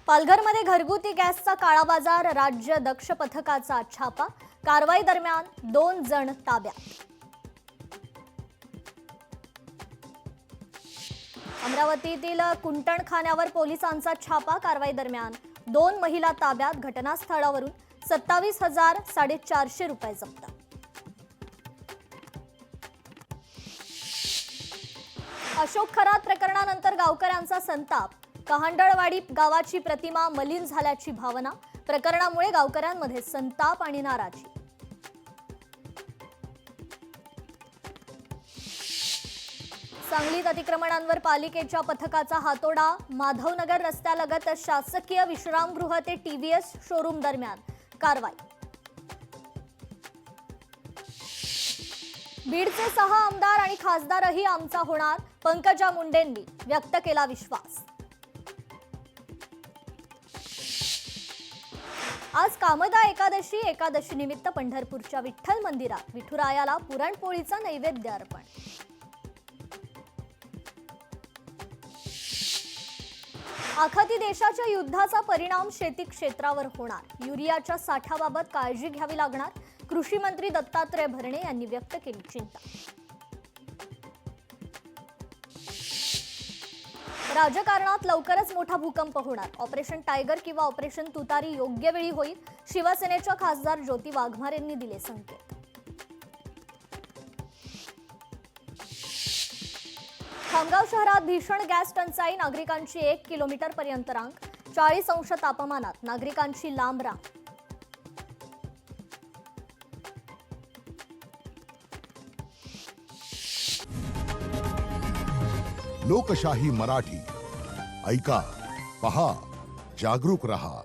पालघरमध्ये घरगुती गॅसचा काळा बाजार, राज्य दक्ष पथकाचा छापा, कारवाई दरम्यान 2 जण ताब्यात. अमरावतीतील कुंटणखान्यावर पोलिसांचा छापा, कारवाई दरम्यान 2 महिला ताब्यात, घटनास्थळावरून 27,450 रुपये जप्त. अशोक खरात प्रकरणानंतर गावकऱ्यांचा संताप, कहांडळवाडी गावाची प्रतिमा मलिन झाल्याची भावना, प्रकरणामुळे गावकऱ्यांमध्ये संताप आणि नाराजी. सांगलीत अतिक्रमणांवर पालिकेच्या पथकाचा हातोडा, माधवनगर रस्त्यालगत शासकीय विश्रामगृह ते टीव्हीएस शोरूम दरम्यान कारवाई. बीडचे 6 आमदार आणि खासदारही आमचा होणार, पंकजा मुंडेंनी व्यक्त केला विश्वास. आज कामदा एकादशी निमित्त पंढरपूरच्या विठ्ठल मंदिरात विठुरायाला पुरणपोळीचा नैवेद्य अर्पण. आखाती देशाच्या युद्धाचा परिणाम शेती क्षेत्रावर होणार, युरियाच्या साठ्याबाबत काळजी घ्यावी लागणार, कृषी मंत्री दत्तात्रय भरणे यांनी व्यक्त केली चिंता. राजकारणात लवकरच मोठा भूकंप होणार, ऑपरेशन टायगर किंवा ऑपरेशन तुतारी योग्य वेळी होईल, शिवसेनेच्या खासदार ज्योती वाघमारेंनी दिले संकेत. खामगाव शहरात भीषण गॅस टंचाई, नागरिकांची 1 किलोमीटर पर्यंत रांग, 40 अंश तापमानात नागरिकांची लांब रांग. लोकशाही मराठी ऐका, पहा, जागरूक रहा.